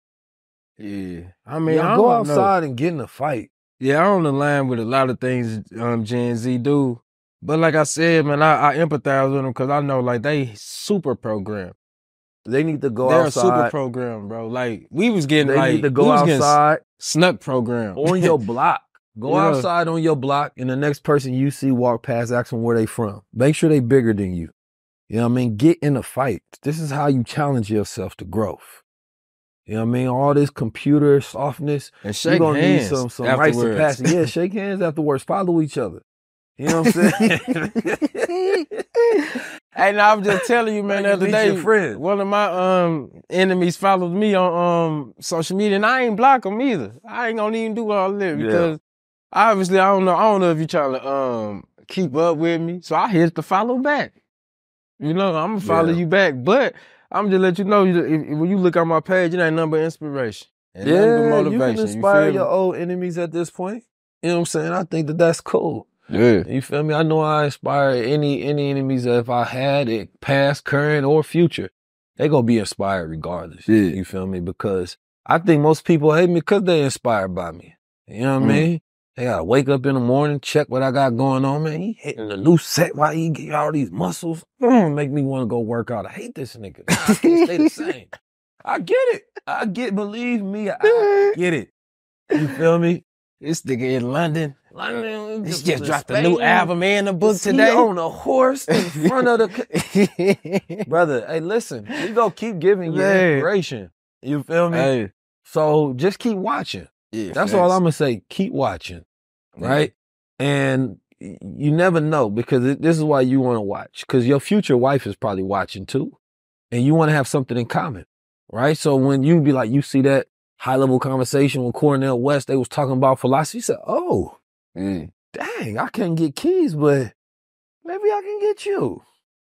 Yeah, I mean, I go outside and get in a fight. Yeah, I don't align with a lot of things Gen Z do. But like I said, man, I empathize with them because I know, like, they super programmed. They need to go outside. They're super programmed, bro. Like, we was getting, they need to go outside. Snuck program. On your block. Go outside on your block, and the next person you see walk past, ask them where they from. Make sure they bigger than you. You know what I mean? Get in a fight. This is how you challenge yourself to growth. You know what I mean? All this computer softness. And shake hands. Need some rites of passage. Yeah, shake hands afterwards. Follow each other. You know what I'm saying? Hey, now I'm just telling you, man, the other day, one of my enemies followed me on social media, and I ain't block them either. I ain't gonna even do all that because obviously I don't know if you're trying to keep up with me. So I hit the follow back. You know, I'm gonna follow you back, but I'm just let you know when you look on my page, it ain't nothing but inspiration. And motivation. You can inspire your old enemies at this point. You know what I'm saying? I think that's cool. Yeah. You feel me? I know I inspire any enemies that if I had it, past, current, or future, they gonna be inspired regardless. Yeah. You feel me? Because I think most people hate me because they inspired by me. You know what I mean? They gotta wake up in the morning, check what I got going on, man. He hitting a new set while he get all these muscles. Make me want to go work out. I hate this nigga. I can't stay the same. I get it. Believe me, I get it. You feel me? This nigga in London. He just dropped a new album in the book today. He on a horse in front of the... Brother, hey, listen. We gonna keep giving you inspiration. You feel me? Hey. So just keep watching. Yeah, that's all I'm gonna say. Keep watching. Right? And you never know because this is why you want to watch. Because your future wife is probably watching too. And you want to have something in common. Right? So when you be like, you see that high-level conversation with Cornel West, they was talking about philosophy. You said, oh, dang, I can't get keys, but maybe I can get you.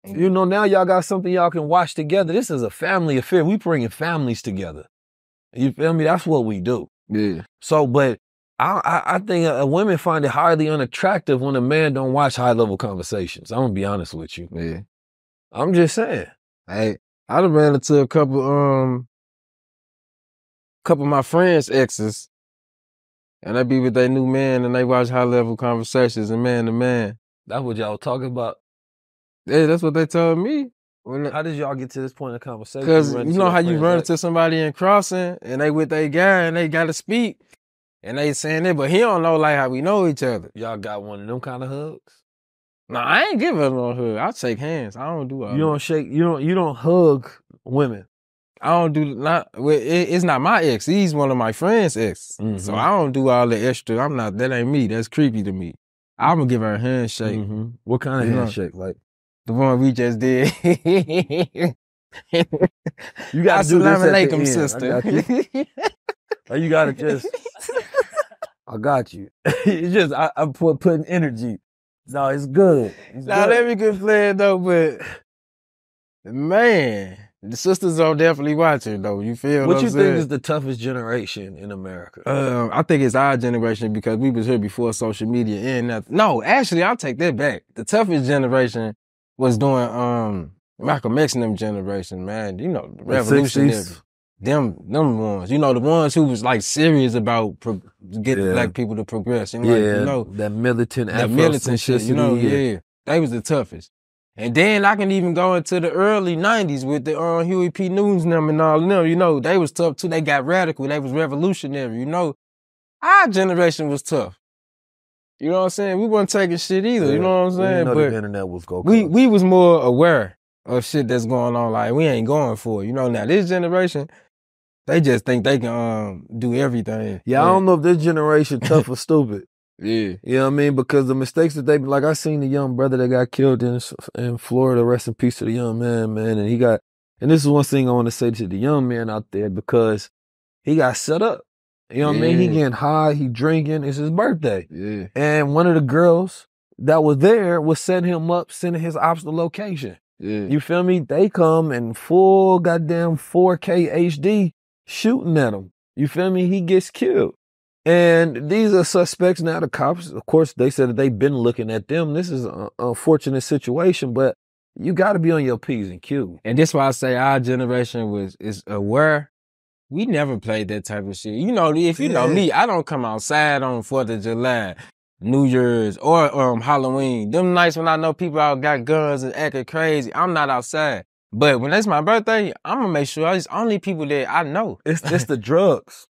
You know, now y'all got something y'all can watch together. This is a family affair. We bringing families together. You feel me? That's what we do. Yeah. So, but I think women find it highly unattractive when a man don't watch high-level conversations. I'm gonna be honest with you. Yeah. I'm just saying. Hey, I done ran into a couple of my friends' exes, and they be with their new man, and they watch high-level conversations and man to man. That's what y'all talking about? Yeah, that's what they told me. How did y'all get to this point of conversation? Because you know how you run into somebody in crossing, and they with their guy, and they got to speak, and they saying it, but he don't know like how we know each other. Y'all got one of them kind of hugs? No, I ain't giving them no hug. I shake hands. I don't do all You don't shake. You don't hug women. I don't do it's not my ex. He's one of my friends' ex. So I don't do all the extra. That ain't me. That's creepy to me. I'm gonna give her a handshake. What kind of handshake? Like the one we just did. You got to do this at the end. Sister. You got to just. I got you. It's just I'm putting energy. No, it's good. Let me get playing though, but man. The sisters are definitely watching, though. You feel what I'm saying? What you think is the toughest generation in America? I think it's our generation because we was here before social media and nothing. No, actually, I'll take that back. The toughest generation was during Malcolm X and them generation, man. You know, the revolutionaries. Them ones. You know, the ones who was like serious about getting black people to progress. You know, that militant shit. You know, They was the toughest. And then I can even go into the early 90s with the Huey P. Newton and them and all of them. You know, they was tough too. They got radical. They was revolutionary. You know, our generation was tough. You know what I'm saying? We wasn't taking shit either. Yeah. You know what I'm saying? But the internet was going. We was more aware of shit that's going on. Like, we ain't going for it. You know, now this generation, they just think they can do everything. Yeah, I don't know if this generation tough or stupid. Yeah. You know what I mean? Because the mistakes that like I seen the young brother that got killed in Florida, rest in peace to the young man, and this is one thing I want to say to the young man out there, because he got set up. You know what I mean? He getting high, he drinking, it's his birthday. Yeah. And one of the girls that was there was setting him up, sending his ops the location. Yeah. You feel me? They come in full goddamn 4K HD shooting at him. You feel me? He gets killed. And these are suspects now. The cops, of course, they said that they've been looking at them. This is an unfortunate situation, but you got to be on your P's and Q's. And that's why I say our generation is aware. We never played that type of shit. You know, if you know me, I don't come outside on 4th of July, New Year's, or Halloween. Them nights when I know people out got guns and acting crazy, I'm not outside. But when it's my birthday, I'm gonna make sure it's only people that I know. It's the drugs.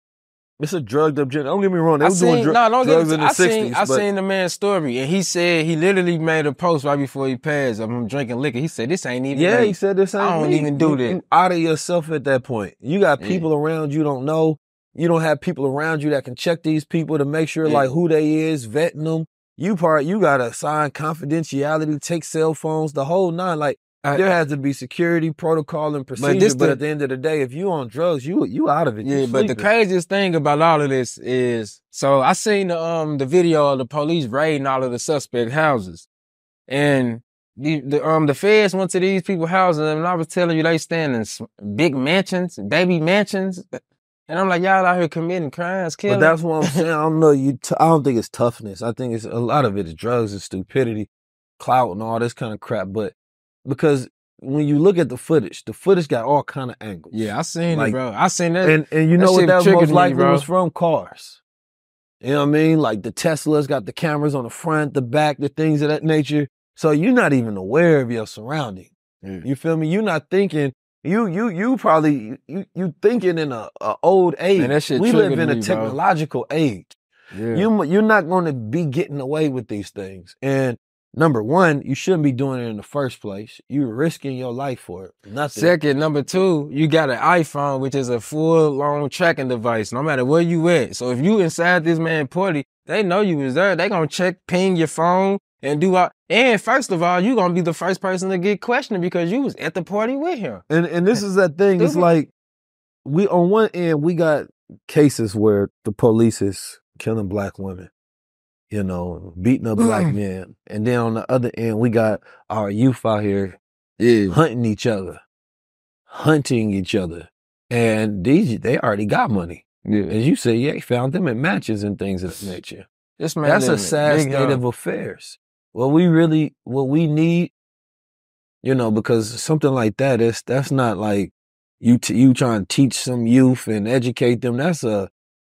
It's a drugged up generation. Don't get me wrong. They was doing drugs in the 60s. I seen the man's story, and he said he literally made a post right before he passed of him drinking liquor. He said, this ain't even he said this ain't I don't even do that. You out of yourself at that point. You got people around you don't know. You don't have people around you that can check these people to make sure like who they is, vetting them. You gotta sign confidentiality, take cell phones, the whole nine. Like, there has to be security protocol and procedure, but at the end of the day, if you on drugs, you out of it. Yeah, but the craziest thing about all of this is, so I seen the video of the police raiding all of the suspect houses, and the feds went to these people's houses, and I was telling you they stand in big mansions, baby mansions, and I'm like, y'all out here committing crimes, killing. But that's what I'm saying. I don't know. I don't think it's toughness. I think it's a lot of it is drugs and stupidity, clout, and all this kind of crap, but. Because when you look at the footage got all kind of angles. Yeah, I seen it, bro. I seen that. And you know what that most likely was from? Cars. You know what I mean? Like the Teslas got the cameras on the front, the back, the things of that nature. So you're not even aware of your surrounding. Yeah. You feel me? You're not thinking. You probably thinking in a old age. Man, that shit we live in a me, technological age. Yeah. You're not going to be getting away with these things. And number one, you shouldn't be doing it in the first place. You're risking your life for it. Nothing. Second, number two, you got an iPhone, which is a full-on tracking device, no matter where you at. So if you inside this man's party, they know you was there. They gonna ping your phone and do all. And first of all, you gonna be the first person to get questioned because you was at the party with him. And this is that thing. It's like on one end we got cases where the police is killing black women. You know, beating up black men. And then on the other end, we got our youth out here hunting each other. And they already got money. Yeah. As you say, they found them at matches and things of that nature. That's a sad state of affairs. What we need, you know, because something like that, that's not like you trying to teach some youth and educate them.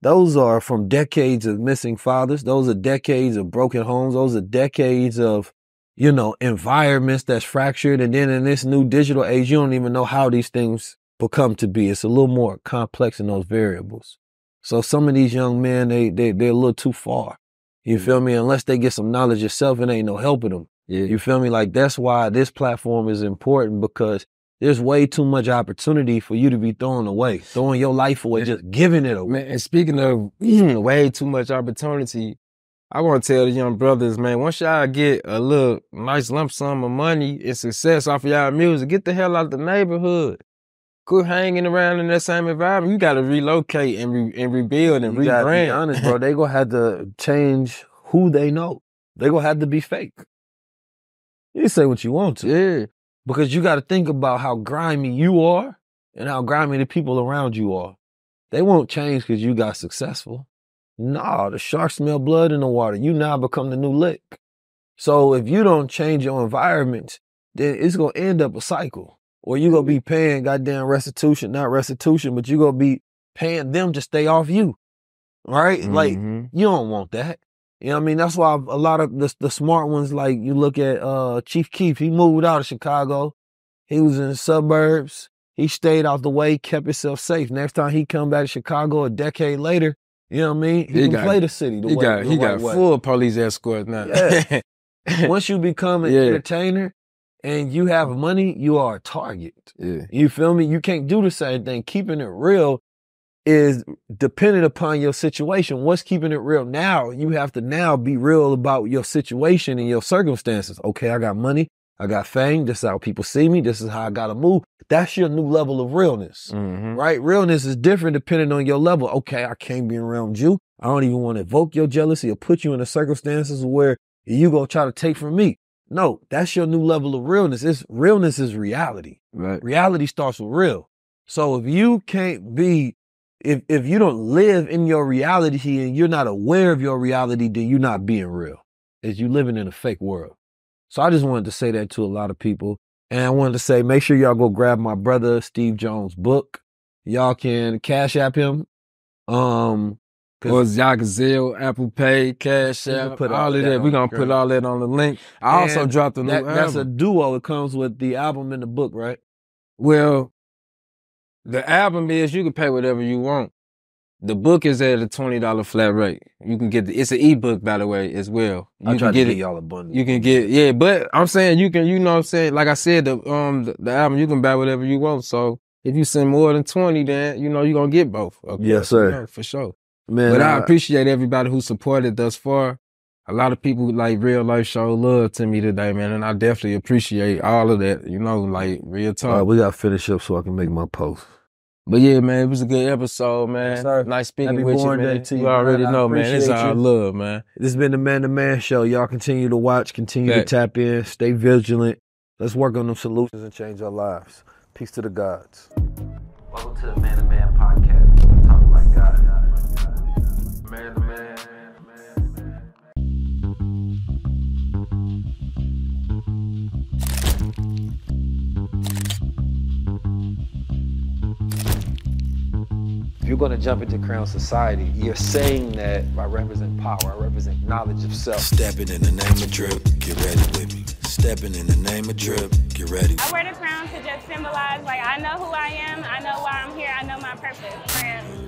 Those are from decades of missing fathers. Those are decades of broken homes. Those are decades of, you know, environments that's fractured. And then in this new digital age, you don't even know how these things become to be. It's a little more complex in those variables. So some of these young men, they're a little too far. You feel me? Unless they get some knowledge yourself, it ain't no helping them. Yeah. You feel me? Like, that's why this platform is important, because there's way too much opportunity for you to be throwing your life away, just giving it away. Man, and speaking of way too much opportunity, I want to tell the young brothers, man, once y'all get a little nice lump sum of money and success off of y'all music, get the hell out of the neighborhood. Quit hanging around in that same environment. You got to relocate and rebuild and rebrand. You gotta be honest, bro. They gonna have to change who they know. They gonna have to be fake. You say what you want to. Yeah. Because you got to think about how grimy you are and how grimy the people around you are. They won't change because you got successful. Nah, the sharks smell blood in the water. You now become the new lick. So if you don't change your environment, then it's going to end up a cycle. Or you're going to be paying goddamn restitution, not restitution, but you're going to be paying them to stay off you. Right? Like, you don't want that. You know what I mean? That's why a lot of the smart ones, like you look at Chief Keef, he moved out of Chicago. He was in the suburbs. He stayed out the way, kept himself safe. Next time he come back to Chicago a decade later, you know what I mean? He can play the city the way. He got full police escort now. Yeah. Once you become an entertainer and you have money, you are a target. Yeah. You feel me? You can't do the same thing. Keeping it real is dependent upon your situation. What's keeping it real now? You have to now be real about your situation and your circumstances. Okay, I got money. I got fame. This is how people see me. This is how I got to move. That's your new level of realness, right? Realness is different depending on your level. Okay, I can't be around you. I don't even want to evoke your jealousy or put you in the circumstances where you gonna try to take from me. No, that's your new level of realness. Realness is reality. Right. Reality starts with real. So if you can't be, if you don't live in your reality and you're not aware of your reality, then you're not being real. Is you living in a fake world. So I just wanted to say that to a lot of people. And I wanted to say, make sure y'all go grab my brother Steve Jones' book. Y'all can Cash App him. Or y'all can Zelle, Apple Pay, Cash App, all of that. We're going to put all that on the link. I also dropped the new album. That's a duo. It comes with the album and the book, right? Well, the album is you can pay whatever you want. The book is at a $20 flat rate. You can get it's an ebook, by the way, as well. I try to get y'all a bundle. You can get, but I'm saying you can, you know what I'm saying? Like I said, the album, you can buy whatever you want. So if you send more than 20, then, you know, you're going to get both. Yes, sir. You know, for sure. Man, but I appreciate everybody who supported thus far. A lot of people, like, real life showed love to me today, man. And I definitely appreciate all of that, you know, like, real talk. All right, we got to finish up so I can make my post. But yeah, man, it was a good episode, man. Yes, nice speaking Happy with you, man. You already know, man. It's all love, man. This has been the Man to Man Show. Y'all continue to watch, continue to tap in, stay vigilant. Let's work on them solutions and change our lives. Peace to the gods. Welcome to the Man to Man podcast. Talk like God. Man to Man. If you're going to jump into Crownz Society, you're saying that I represent power, I represent knowledge of self. Stepping in the name of drip, get ready with me. Stepping in the name of drip, get ready. I wear the crown to just symbolize, like, I know who I am, I know why I'm here, I know my purpose.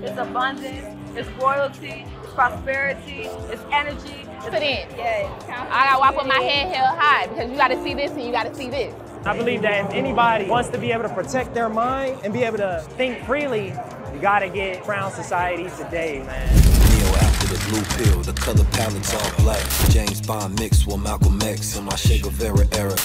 It's abundance, it's royalty, it's prosperity, it's energy. Put in. Yeah. I gotta walk with my head held high because you gotta see this and you gotta see this. I believe that if anybody wants to be able to protect their mind and be able to think freely, you gotta get Crownz Society today, man. Neo after the blue pill, the color palette's all black. James Bond mixed with Malcolm X in my Che Guevara era.